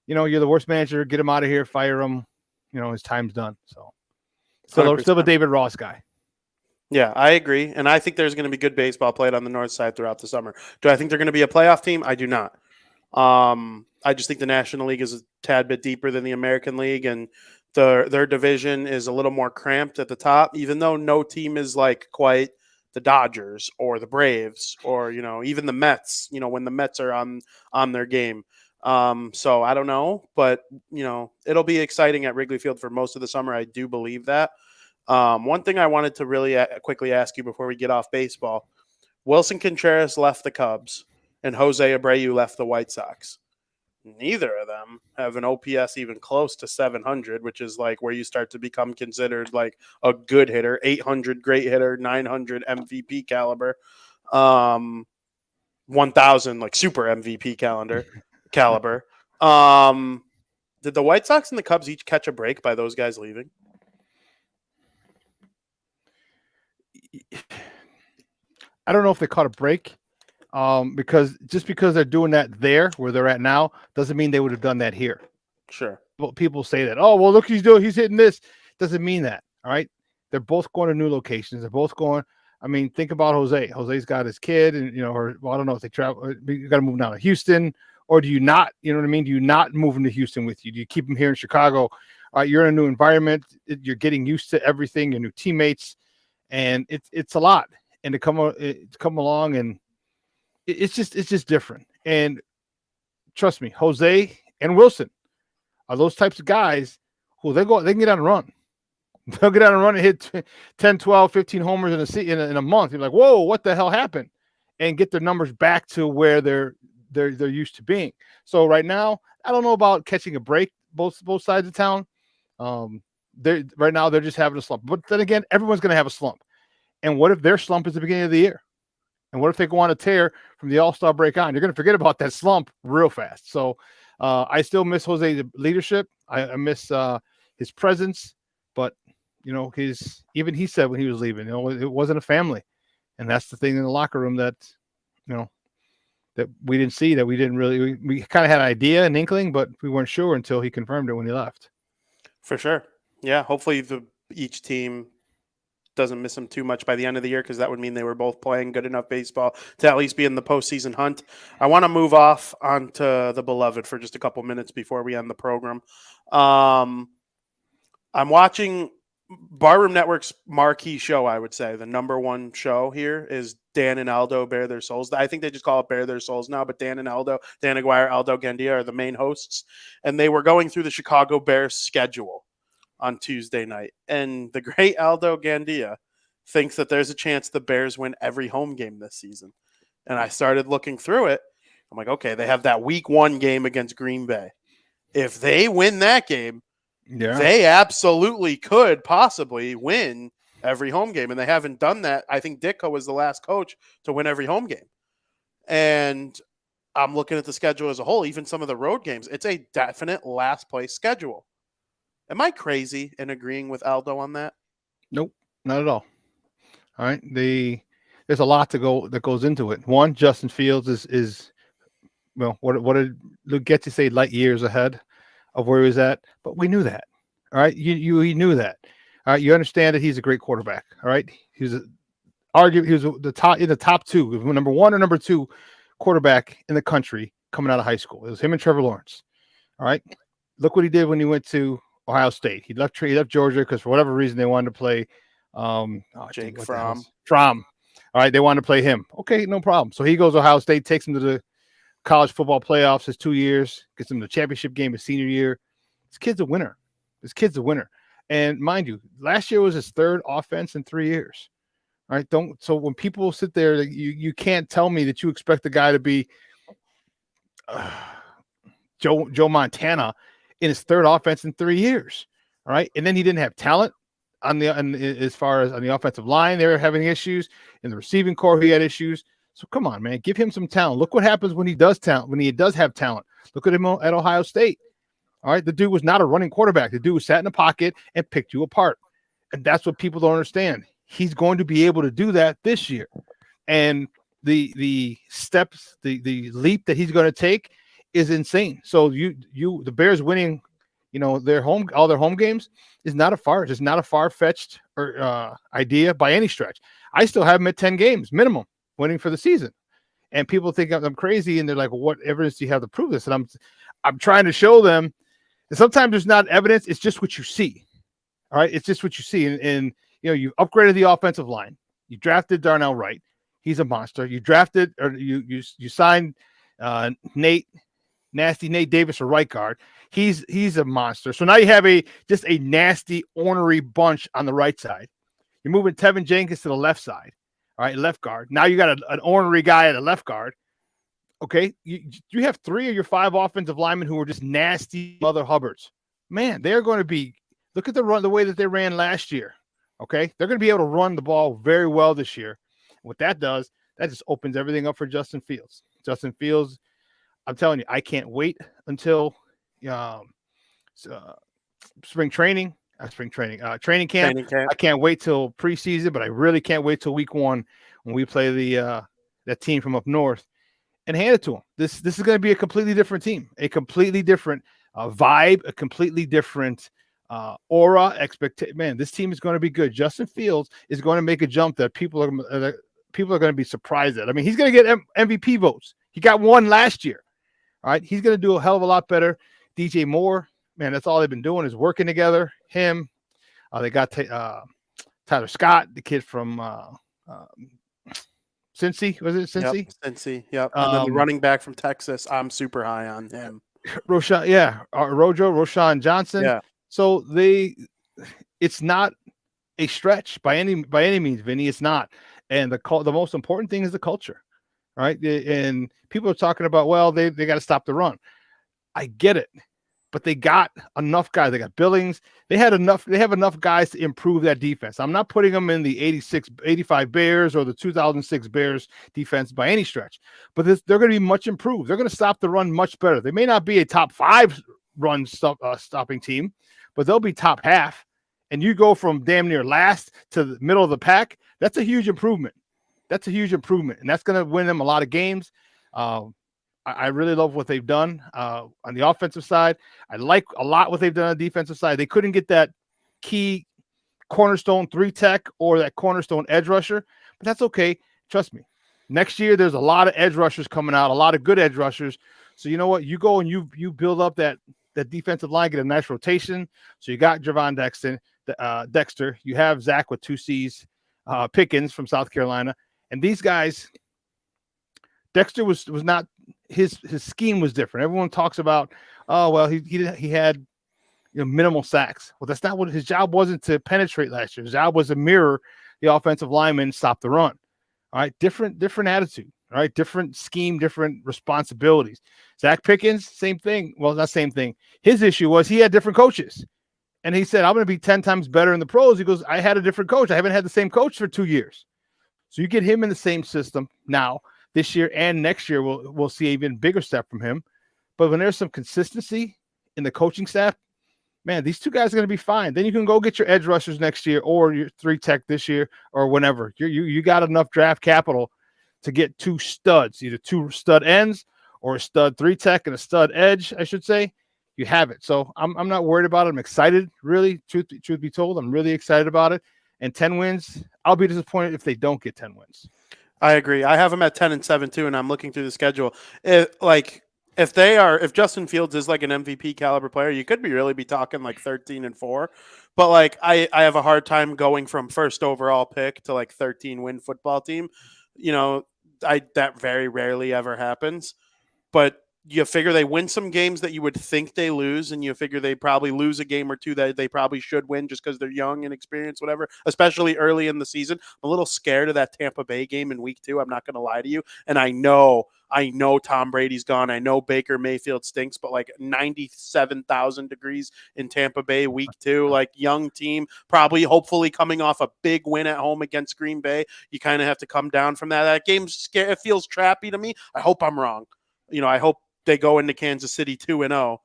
F: you're the worst manager. Get them out of here, fire them. His time's done. So still a David Ross guy.
E: Yeah, I agree. And I think there's going to be good baseball played on the north side throughout the summer. Do I think they're going to be a playoff team? I do not. I just think the National League is a tad bit deeper than the American League, and their division is a little more cramped at the top, even though no team is like quite the Dodgers or the Braves or, even the Mets, when the Mets are on their game. So I don't know, but, it'll be exciting at Wrigley Field for most of the summer. I do believe that. One thing I wanted to really quickly ask you before we get off baseball, Wilson Contreras left the Cubs and Jose Abreu left the White Sox. Neither of them have an OPS even close to 700, which is like where you start to become considered like a good hitter, 800 great hitter, 900 MVP caliber, 1,000 like super MVP caliber. Did the White Sox and the Cubs each catch a break by those guys leaving?
F: I don't know if they caught a break, because just because they're doing that there where they're at now doesn't mean they would have done that here.
E: Sure.
F: Well, people say that. Oh, well, look, he's hitting this. Doesn't mean that. All right, they're both going to new locations. They're both going. I mean, think about Jose. Jose's got his kid, and or well, I don't know if they travel. You got to move down to Houston, or do you not? You know what I mean? Do you not move him to Houston with you? Do you keep him here in Chicago? You're in a new environment. You're getting used to everything. Your new teammates, and it's a lot. And to come along, and it's just different. And trust me, Jose and Wilson are those types of guys who they can get out and run. They'll get out and run and hit 10, 12, 15 homers in a month. You're like, whoa, what the hell happened? And get their numbers back to where they're used to being. So right now, I don't know about catching a break both sides of town. Right now they're just having a slump. But then again, everyone's going to have a slump. And what if their slump is the beginning of the year? And what if they go on a tear from the All-Star break on? You're going to forget about that slump real fast. So I still miss Jose's leadership. I miss his presence. But, even he said when he was leaving, it wasn't a family. And that's the thing in the locker room that, that we didn't see, that we didn't really – we kind of had an idea, an inkling, but we weren't sure until he confirmed it when he left.
E: For sure. Yeah, hopefully each team – doesn't miss them too much by the end of the year, because that would mean they were both playing good enough baseball to at least be in the postseason hunt. I want to move off onto the beloved for just a couple minutes before we end the program. I'm watching Barroom Network's marquee show, I would say. The number one show here is Dan and Aldo Bare Their Souls. I think they just call it Bare Their Souls now, but Dan and Aldo, Dan Aguirre, Aldo Gandia are the main hosts. And they were going through the Chicago Bears schedule on Tuesday night. And the great Aldo Gandia thinks that there's a chance the Bears win every home game this season. And I started looking through it. I'm like, okay, they have that week 1 game against Green Bay. If they win that game, they absolutely could possibly win every home game. And they haven't done that. I think Ditko was the last coach to win every home game. And I'm looking at the schedule as a whole, even some of the road games. It's a definite last place schedule. Am I crazy in agreeing with Aldo on that?
F: Nope, not at all. All right. There's a lot that goes into it. One, Justin Fields is what did Luke get to say, light years ahead of where he was at, but we knew that. All right. You knew that. All right. You understand that he's a great quarterback. All right. He was the top 2, number 1 or number 2 quarterback in the country coming out of high school. It was him and Trevor Lawrence. All right. Look what he did when he went to Ohio State. He left Georgia because for whatever reason they wanted to play
E: Jake Fromm.
F: All right, they wanted to play him. Okay, no problem. So he goes to Ohio State, takes him to the college football playoffs his 2 years, gets him the championship game his senior year. This kid's a winner. And mind you, last year was his 3rd offense in 3 years. All right, so when people sit there, you can't tell me that you expect the guy to be Joe Montana in his 3rd offense in 3 years. All right. And then he didn't have talent as far as on the offensive line. They were having issues. In the receiving core, he had issues. So come on, man, give him some talent. Look what happens when he does have talent. Look at him at Ohio State. All right. The dude was not a running quarterback. The dude was sat in the pocket and picked you apart. And that's what people don't understand. He's going to be able to do that this year. And the steps, the leap that he's going to take is insane. So the Bears winning, all their home games is not a far-fetched idea by any stretch. I still have them at 10 games minimum winning for the season. And people think I'm crazy, and they're like, well, what evidence do you have to prove this? And I'm trying to show them that sometimes there's not evidence, it's just what you see. All right, it's just what you see. And you upgraded the offensive line. You drafted Darnell Wright. He's a monster. You drafted or you signed Nasty Nate Davis, a right guard. He's a monster. So now you have just a nasty, ornery bunch on the right side. You're moving Tevin Jenkins to the left side. All right, left guard. Now you got an ornery guy at a left guard. Okay, you have 3 of your 5 offensive linemen who are just nasty mother hubbards. Man, they're going to be. Look at the way that they ran last year. Okay, they're going to be able to run the ball very well this year. What that does, that just opens everything up for Justin Fields. Justin Fields, I'm telling you, I can't wait until training camp.
E: Training camp.
F: I can't wait till preseason, but I really can't wait till week 1 when we play that team from up north and hand it to them. This is going to be a completely different team, a completely different vibe, a completely different aura. Man, this team is going to be good. Justin Fields is going to make a jump that people are going to be surprised at. I mean, he's going to get MVP votes. He got one last year. All right, he's going to do a hell of a lot better. DJ Moore, man, that's all they've been doing is working together. Him, they got Tyler Scott, the kid from Cincy. Was it Cincy?
E: Yep, Cincy. Yep. And then the running back from Texas. I'm super high on him.
F: Roshan Johnson.
E: Yeah.
F: So it's not a stretch by any means, Vinny. It's not. And the most important thing is the culture, right? And people are talking about, well, they got to stop the run. I get it, but they got enough guys. They got Billings. They have enough guys to improve that defense. I'm not putting them in the 85 Bears or the 2006 Bears defense by any stretch, but they're going to be much improved. They're going to stop the run much better. They may not be a top 5 run stopping team, but they'll be top half. And you go from damn near last to the middle of the pack. That's a huge improvement. And that's going to win them a lot of games. I really love what they've done on the offensive side. I like a lot what they've done on the defensive side. They couldn't get that key cornerstone 3-tech or that cornerstone edge rusher, but that's okay. Trust me. Next year, there's a lot of edge rushers coming out, a lot of good edge rushers. So you know what? You go and you build up that defensive line, get a nice rotation. So you got Javon Dexter. You have Zach with 2 C's, Pickens from South Carolina. And these guys, Dexter was not – his scheme was different. Everyone talks about, oh, well, he had minimal sacks. Well, that's not what his job wasn't to penetrate last year. His job was to mirror the offensive lineman, stop the run. All right, different attitude. All right, different scheme, different responsibilities. Zach Pickens, same thing. Well, not same thing. His issue was he had different coaches. And he said, I'm going to be 10 times better in the pros. He goes, I had a different coach. I haven't had the same coach for 2 years. So you get him in the same system now. This year and next year, we'll see an even bigger step from him. But when there's some consistency in the coaching staff, man, these 2 guys are going to be fine. Then you can go get your edge rushers next year or your 3-tech this year or whenever. You got enough draft capital to get 2 studs, either 2 stud ends or a stud 3-tech and a stud edge, I should say. You have it. So I'm not worried about it. I'm excited, really, truth be told. I'm really excited about it. And 10 wins, I'll be disappointed if they don't get 10 wins.
E: I agree. I have them at 10-7 too, and I'm looking through the schedule. If Justin Fields is like an MVP caliber player, you could really be talking like 13-4. But like I have a hard time going from first overall pick to like 13 win football team. That very rarely ever happens. But you figure they win some games that you would think they lose, and you figure they probably lose a game or 2 that they probably should win just because they're young and experienced, whatever, especially early in the season. I'm a little scared of that Tampa Bay game in week 2. I'm not going to lie to you. And I know Tom Brady's gone. I know Baker Mayfield stinks, but like 97,000 degrees in Tampa Bay week 2, like young team, probably hopefully coming off a big win at home against Green Bay. You kind of have to come down from that. That game's scary. It feels trappy to me. I hope I'm wrong. I hope they go into Kansas City 2-0,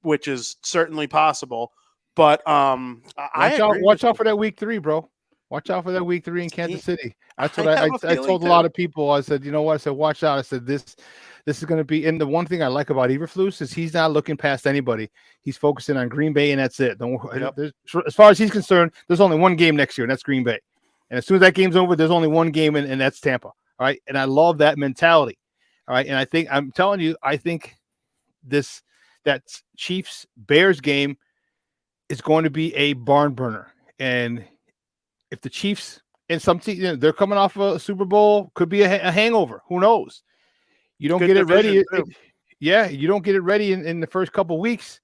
E: which is certainly possible. But
F: watch out for that week 3, bro. Watch out for that week 3 in Kansas City. That's what I told a lot of people. I said, you know what? I said, watch out. I said, this is going to be. And the one thing I like about Eberflus is he's not looking past anybody. He's focusing on Green Bay, and that's it. As far as he's concerned, there's only one game next year, and that's Green Bay. And as soon as that game's over, there's only one game, and that's Tampa. All right. And I love that mentality. All right. And I'm telling you, I think that Chiefs Bears game is going to be a barn burner. And if the Chiefs and some team, they're coming off a Super Bowl, could be a hangover. Who knows? You don't get it ready. You don't get it ready in the first couple of weeks.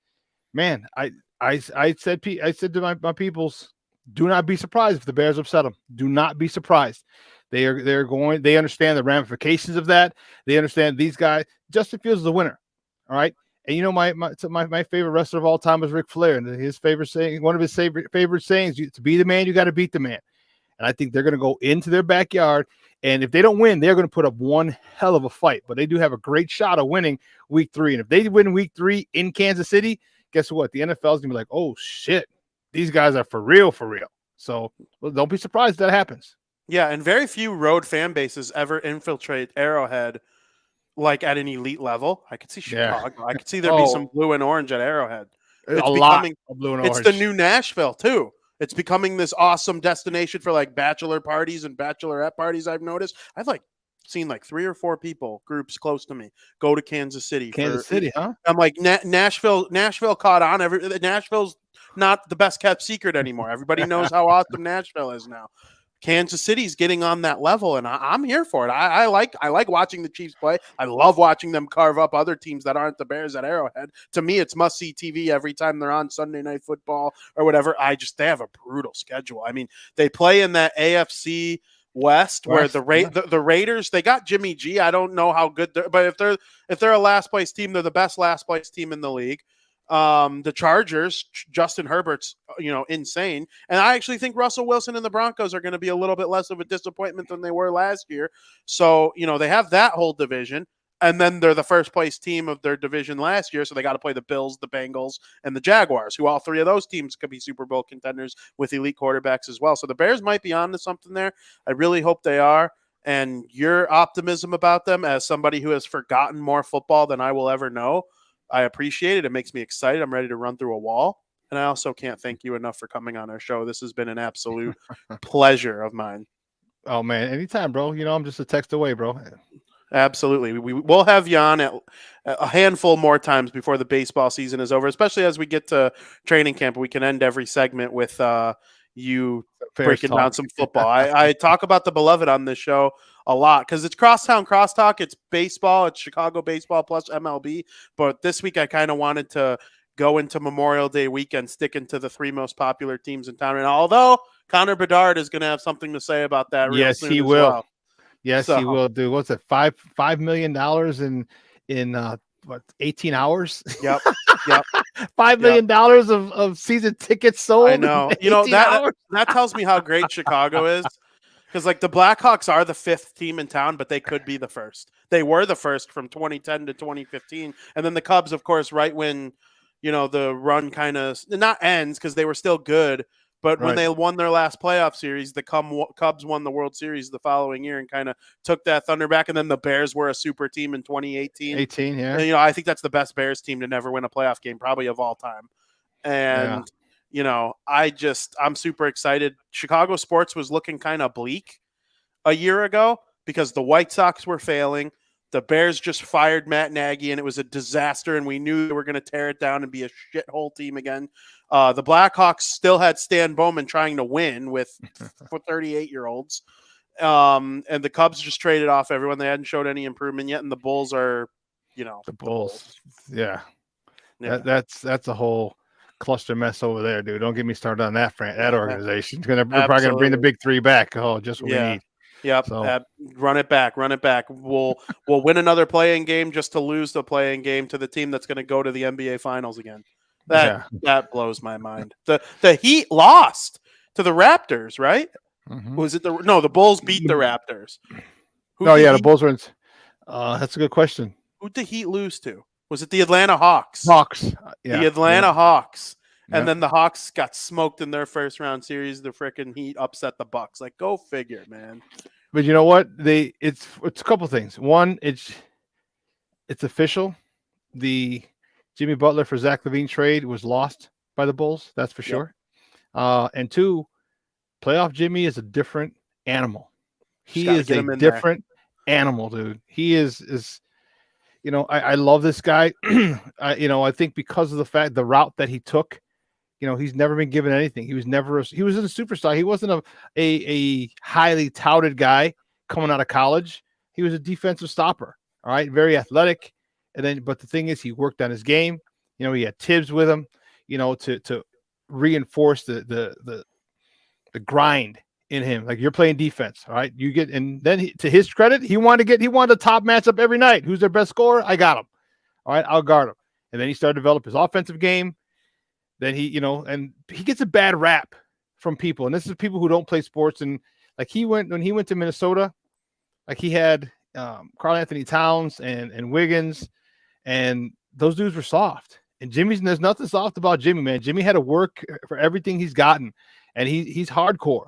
F: Man, I said to my peoples, do not be surprised if the Bears upset them. Do not be surprised. They understand the ramifications of that. They understand these guys. Justin Fields is the winner. All right. And my favorite wrestler of all time was Ric Flair. And his favorite saying, one of his favorite sayings, to be the man, you got to beat the man. And I think they're going to go into their backyard. And if they don't win, they're going to put up one hell of a fight. But they do have a great shot of winning week 3. And if they win week 3 in Kansas City, guess what? The NFL is gonna be like, oh shit, these guys are for real, for real. So don't be surprised if that happens.
E: Yeah, and very few road fan bases ever infiltrate Arrowhead like at an elite level. I could see Chicago. I could see there be some blue and orange at Arrowhead.
F: A lot of blue and orange.
E: It's the new Nashville too. It's becoming this awesome destination for like bachelor parties and bachelorette parties. I've noticed. I've like seen like 3 or 4 groups close to me go to Kansas City.
F: Huh?
E: I'm like Nashville caught on. Nashville's not the best kept secret anymore. Everybody knows how awesome Nashville is now. Kansas City's getting on that level, and I'm here for it. I like watching the Chiefs play. I love watching them carve up other teams that aren't the Bears at Arrowhead. To me, it's must-see TV every time they're on Sunday Night Football or whatever. They have a brutal schedule. I mean, they play in that AFC West where the Raiders, they got Jimmy G. I don't know how good but if they're a last place team, they're the best last place team in the league. The Chargers, Justin Herbert's, insane. And I actually think Russell Wilson and the Broncos are going to be a little bit less of a disappointment than they were last year. So, they have that whole division. And then they're the first place team of their division last year. So they got to play the Bills, the Bengals, and the Jaguars, who all 3 of those teams could be Super Bowl contenders with elite quarterbacks as well. So the Bears might be on to something there. I really hope they are. And your optimism about them, as somebody who has forgotten more football than I will ever know, I appreciate it. It makes me excited. I'm ready to run through a wall. And I also can't thank you enough for coming on our show. This has been an absolute pleasure of mine.
F: Oh, man. Anytime, bro. I'm just a text away, bro.
E: Absolutely. We'll have you on at a handful more times before the baseball season is over, especially as we get to training camp. We can end every segment with you breaking down some football. I talk about the beloved on this show a lot because it's Crosstown Crosstalk. It's baseball. It's Chicago baseball plus MLB. But this week I kind of wanted to go into Memorial Day weekend, sticking to the 3 most popular teams in town. And although Connor Bedard is going to have something to say about that,
F: yes,
E: soon
F: he
E: as
F: will.
E: Well.
F: Yes, he will do. What's it? $5 million in 18 hours?
E: Yep.
F: $5 million of season tickets sold.
E: I know. That tells me how great Chicago is. Because like the Blackhawks are the 5th team in town, but they could be the first. They were the first from 2010 to 2015, and then the Cubs, of course, right when the run kind of not ends because they were still good. But when they won their last playoff series, the Cubs won the World Series the following year and kind of took that thunder back. And then the Bears were a super team in 2018.
F: Yeah.
E: And, I think that's the best Bears team to never win a playoff game, probably of all time. And, I'm super excited. Chicago sports was looking kind of bleak a year ago because the White Sox were failing. The Bears just fired Matt Nagy, and it was a disaster, and we knew they were going to tear it down and be a shithole team again. The Blackhawks still had Stan Bowman trying to win with 38-year-olds. And the Cubs just traded off everyone. They hadn't showed any improvement yet, and the Bulls are,
F: the Bulls. Yeah. That's a whole cluster mess over there, dude. Don't get me started on that organization. We're probably going to bring the big 3 back. Oh, just what we need.
E: Yep. So. Run it back. We'll win another playing game just to lose the playing game to the team that's going to go to the NBA Finals again. That blows my mind. The Heat lost to the Raptors, right?
F: Mm-hmm.
E: Was it the Bulls beat the Raptors?
F: The Bulls were in. That's a good question.
E: Who'd the Heat lose to? Was it the Atlanta Hawks?
F: Yeah.
E: The Atlanta Hawks. And then the Hawks got smoked in their first round series. The freaking Heat upset the Bucks. Like, go figure, man.
F: But you know what? It's a couple things. One, it's official. The Jimmy Butler for Zach LaVine trade was lost by the Bulls. That's for sure. And 2, playoff Jimmy is a different animal. He is a different animal, dude. He is. I love this guy. I think because of the route that he took. He's never been given anything. He was a superstar. He wasn't a highly touted guy coming out of college. He was a defensive stopper. All right. Very athletic. But the thing is, he worked on his game. He had Tibbs with him, to reinforce the grind in him. Like, you're playing defense. All right. And then to his credit, he wanted a top matchup every night. Who's their best scorer? I got him. All right. I'll guard him. And then he started to develop his offensive game. Then and he gets a bad rap from people. And this is people who don't play sports. And like when he went to Minnesota, like he had Karl Anthony Towns and Wiggins, and those dudes were soft. And there's nothing soft about Jimmy, man. Jimmy had to work for everything he's gotten, and he's hardcore.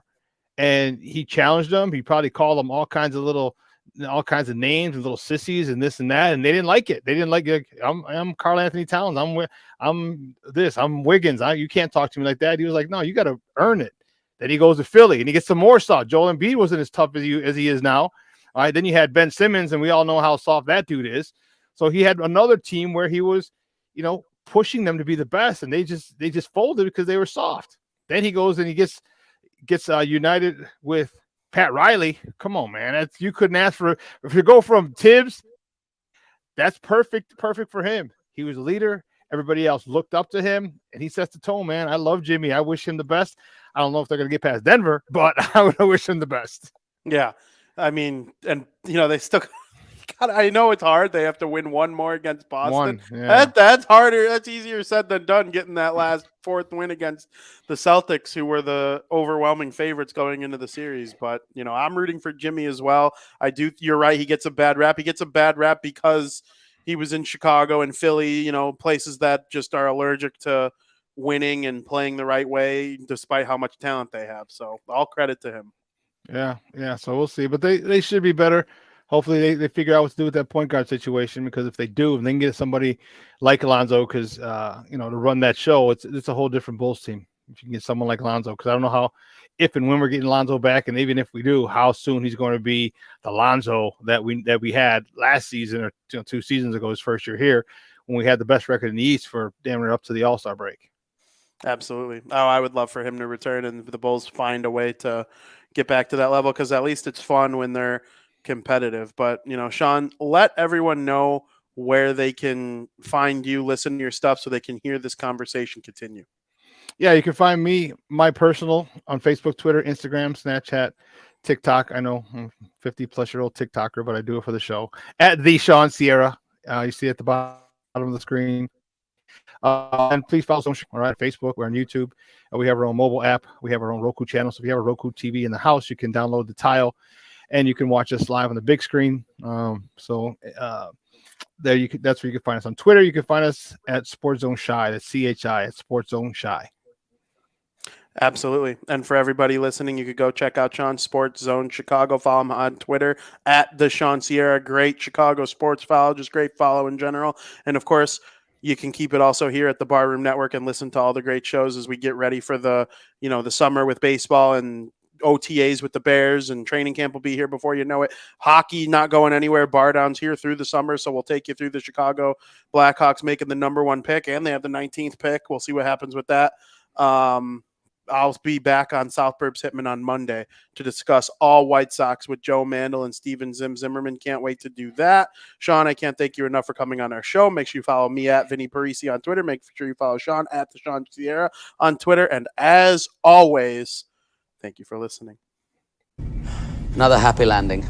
F: And he challenged them. He probably called them all kinds of names and little sissies and this and that, and they didn't like it. They didn't like it. I'm Karl Anthony Towns. I'm Wiggins. You can't talk to me like that. He was like, no, you got to earn it. Then he goes to Philly and he gets some more soft. Joel Embiid wasn't as tough as he is now. All right. Then you had Ben Simmons, and we all know how soft that dude is. So he had another team where he was, pushing them to be the best, and they just folded because they were soft. Then he goes and he gets united with Pat Riley. Come on, man. You couldn't ask for, if you go from Tibbs, that's perfect for him. He was a leader. Everybody else looked up to him, and he sets the tone, man. I love Jimmy. I wish him the best. I don't know if they're going to get past Denver, but I would wish him the best.
E: Yeah. I mean, and they still God, I know it's hard. They have to win one more against Boston. That's harder. That's easier said than done, getting that last fourth win against the Celtics, who were the overwhelming favorites going into the series. But, I'm rooting for Jimmy as well. You're right. He gets a bad rap. He gets a bad rap because he was in Chicago and Philly, places that just are allergic to winning and playing the right way, despite how much talent they have. So all credit to him.
F: Yeah. So we'll see. But they should be better. Hopefully they figure out what to do with that point guard situation, because if they do, and they can get somebody like Alonzo, because to run that show, it's a whole different Bulls team. If you can get someone like Alonzo, because I don't know if and when we're getting Alonzo back, and even if we do, how soon he's going to be the Alonzo that we had last season, or 2 seasons ago, his first year here, when we had the best record in the East for damn near up to the All-Star break.
E: Absolutely. Oh, I would love for him to return and the Bulls find a way to get back to that level, because at least it's fun when they're competitive. But Shawn, let everyone know where they can find you, listen to your stuff, so they can hear this conversation continue.
F: Yeah, you can find me, my personal, on Facebook, Twitter, Instagram, Snapchat, TikTok. I know I'm 50-plus-year-old TikToker, but I do it for the show. At the Shawn Sierra, you see at the bottom of the screen. And please follow us on Facebook. We're on YouTube. We have our own mobile app. We have our own Roku channel. So if you have a Roku TV in the house, you can download the tile, and you can watch us live on the big screen. That's where you can find us on Twitter. You can find us at SportsZone Shy. That's CHI at SportsZone Shy.
E: Absolutely. And for everybody listening, you could go check out Shawn's Sports Zone Chicago. Follow him on Twitter at the Shawn Sierra. Great Chicago sports follow, just great follow in general. And of course, you can keep it also here at the Barroom Network and listen to all the great shows as we get ready for the summer with baseball and OTAs with the Bears, and training camp will be here before you know it. Hockey not going anywhere. Bar Down's here through the summer, so we'll take you through the Chicago Blackhawks making the number 1 pick, and they have the 19th pick. We'll see what happens with that. I'll be back on South Burbs Hitman on Monday to discuss all White Sox with Joe Mandel and Steven Zimmerman. Can't wait to do that. Shawn, I can't thank you enough for coming on our show. Make sure you follow me at Vinnie Parisi on Twitter. Make sure you follow Shawn at the Shawn Sierra on Twitter. And as always, thank you for listening.
G: Another happy landing.